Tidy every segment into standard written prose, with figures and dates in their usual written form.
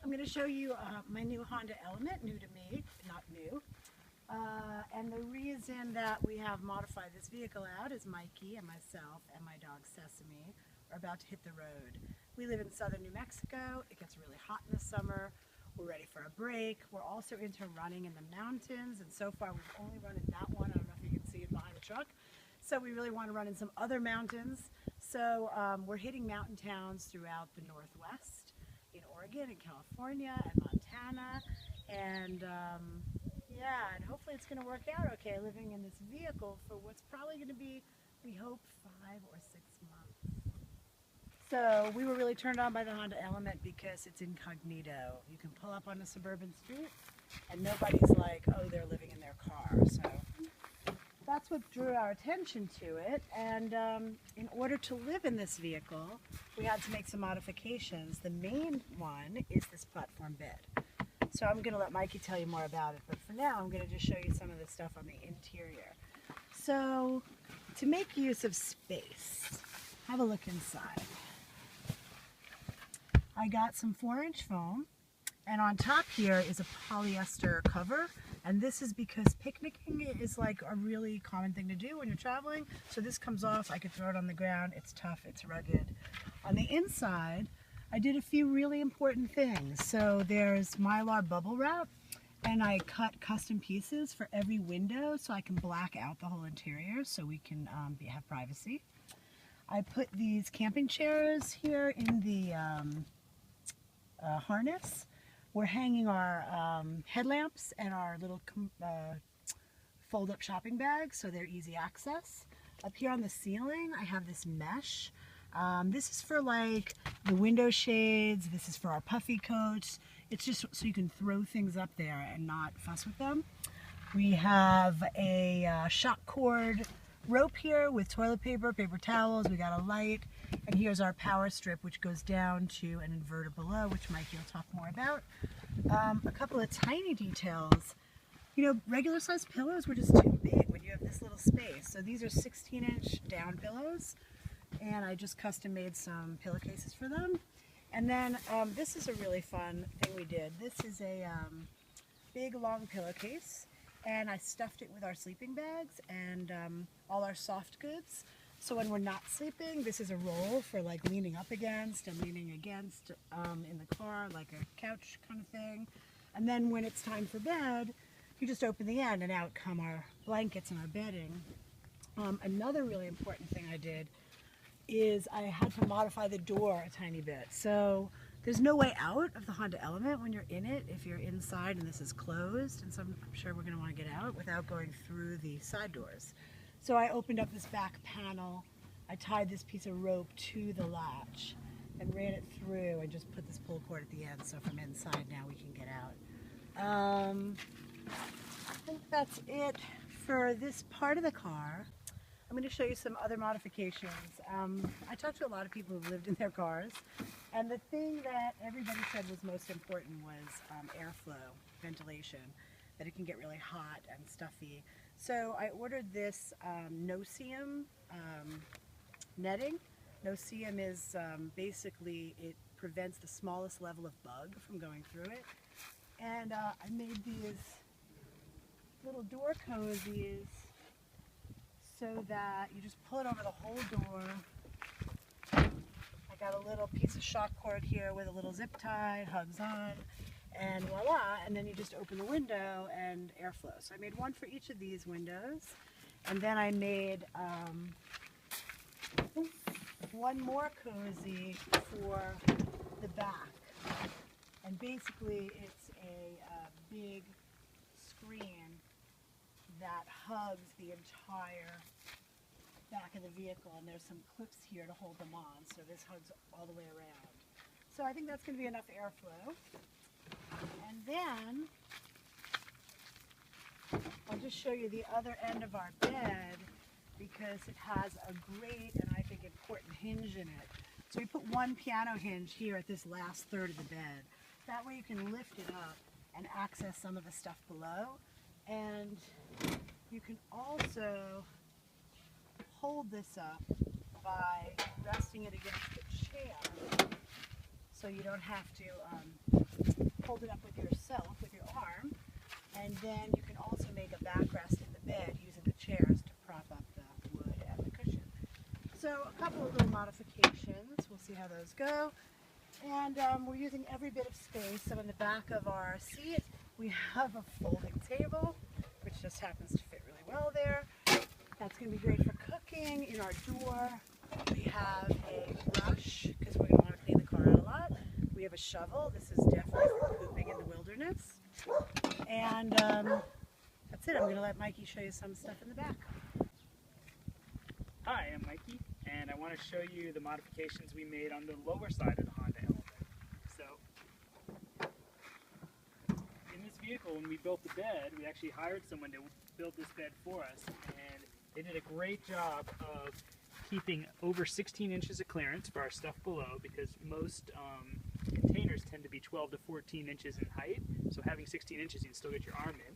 I'm going to show you my new Honda Element, new to me, not new. And the reason that we have modified this vehicle out is Mikey and myself and my dog Sesame are about to hit the road. We live in southern New Mexico. It gets really hot in the summer. We're ready for a break. We're also into running in the mountains, and so far we've only run in that one. I don't know if you can see it behind the truck. So we really want to run in some other mountains. So we're hitting mountain towns throughout the Northwest, in Oregon and California and Montana. And yeah, and hopefully it's going to work out okay living in this vehicle for what's probably going to be, we hope, 5 or 6 months. So we were really turned on by the Honda Element because it's incognito. You can pull up on a suburban street and nobody's like, oh, they're living in their car. So that's what drew our attention to it. And in order to live in this vehicle, we had to make some modifications. The main one is this platform bed. So I'm going to let Mikey tell you more about it, but for now I'm going to just show you some of the stuff on the interior. So to make use of space, have a look inside. I got some 4-inch foam, and on top here is a polyester cover, and this is because picnicking is like a really common thing to do when you're traveling. So this comes off, I could throw it on the ground, it's tough, it's rugged. On the inside, I did a few really important things. So there's Mylar bubble wrap, and I cut custom pieces for every window so I can black out the whole interior so we can have privacy. I put these camping chairs here in the harness. We're hanging our headlamps and our little fold-up shopping bags so they're easy access. Up here on the ceiling I have this mesh. This is for like the window shades, this is for our puffy coats. It's just so you can throw things up there and not fuss with them. We have a shock cord rope here with toilet paper, paper towels, we got a light, and here's our power strip which goes down to an inverter below, which Mikey will talk more about. A couple of tiny details. You know, regular sized pillows were just too big when you have this little space. So these are 16-inch down pillows, and I just custom made some pillowcases for them. And then this is a really fun thing we did. This is a big long pillowcase, and I stuffed it with our sleeping bags and all our soft goods. So when we're not sleeping, this is a roll for like leaning up against and leaning against in the car, like a couch kind of thing. And then when it's time for bed, you just open the end and out come our blankets and our bedding. Another really important thing I did is I had to modify the door a tiny bit. So there's no way out of the Honda Element when you're in it if you're inside and this is closed, and so I'm sure we're going to want to get out without going through the side doors. So I opened up this back panel, I tied this piece of rope to the latch and ran it through and just put this pull cord at the end, so from inside now we can get out. I think that's it for this part of the car. I'm going to show you some other modifications. I talked to a lot of people who've lived in their cars, and the thing that everybody said was most important was airflow, ventilation, that it can get really hot and stuffy. So I ordered this no-seam netting. No-seam is basically, it prevents the smallest level of bug from going through it. And I made these little door cozies so that you just pull it over the whole door. I got a little piece of shock cord here with a little zip tie, hugs on, and voila, and then you just open the window and airflow. So I made one for each of these windows, and then I made one more cozy for the back. And basically it's a big screen that hugs the entire back of the vehicle, and there's some clips here to hold them on, so this hugs all the way around. So I think that's going to be enough airflow. And then I'll just show you the other end of our bed because it has a great and I think important hinge in it. So we put one piano hinge here at this last third of the bed. That way you can lift it up and access some of the stuff below. And you can also hold this up by resting it against the chair so you don't have to hold it up with yourself, with your arm, and then you can also make a backrest in the bed using the chairs to prop up the wood and the cushion. So a couple of little modifications. We'll see how those go. And we're using every bit of space. So in the back of our seat, we have a folding table, which just happens to fit really well there. That's going to be great for cooking. In our door, we have a brush, because we're going to want to clean the car out a lot. We have a shovel. This is definitely for pooping in the wilderness. And that's it. I'm going to let Mikey show you some stuff in the back. Hi, I'm Mikey, and I want to show you the modifications we made on the lower side of the Honda Element. So, in this vehicle, when we built the bed, we actually hired someone to build this bed for us, and they did a great job of keeping over 16 inches of clearance for our stuff below, because most containers tend to be 12 to 14 inches in height, so having 16 inches you can still get your arm in.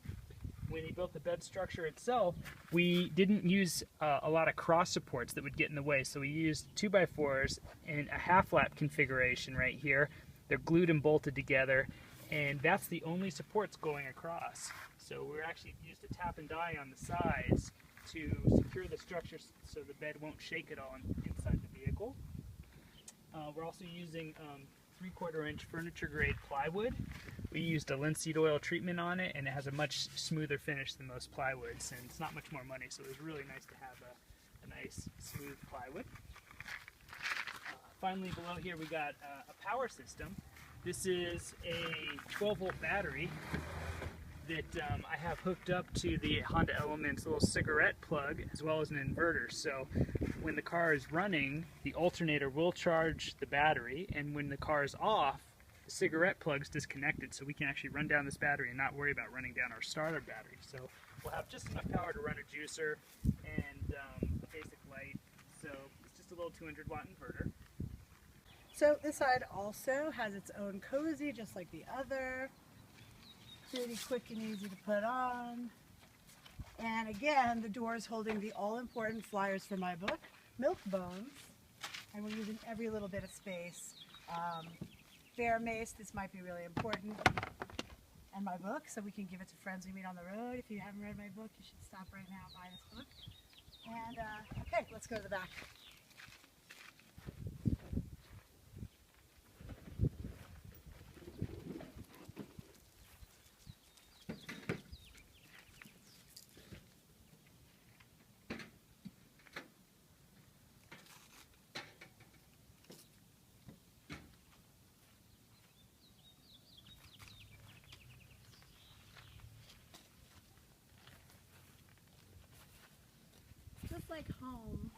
When he built the bed structure itself, we didn't use a lot of cross supports that would get in the way, so we used 2x4s in a half lap configuration right here. They're glued and bolted together, and that's the only supports going across. So we're actually used a tap and die on the sides to secure the structure so the bed won't shake at all inside the vehicle. We're also using 3/4 inch furniture grade plywood. We used a linseed oil treatment on it, and it has a much smoother finish than most plywoods, and it's not much more money, so it was really nice to have a nice smooth plywood. Finally, below here we got a power system. This is a 12-volt battery that I have hooked up to the Honda Element's little cigarette plug, as well as an inverter. So when the car is running, the alternator will charge the battery, and when the car is off, the cigarette plug's disconnected, so we can actually run down this battery and not worry about running down our starter battery. So we'll have just enough power to run a juicer and a basic light. So it's just a little 200-watt inverter. So this side also has its own cozy, just like the other. Pretty quick and easy to put on. And again, the door is holding the all-important flyers for my book, Milk Bones. And we're using every little bit of space. Bear mace, this might be really important. And my book, so we can give it to friends we meet on the road. If you haven't read my book, you should stop right now and buy this book. And okay, let's go to the back. Just like home.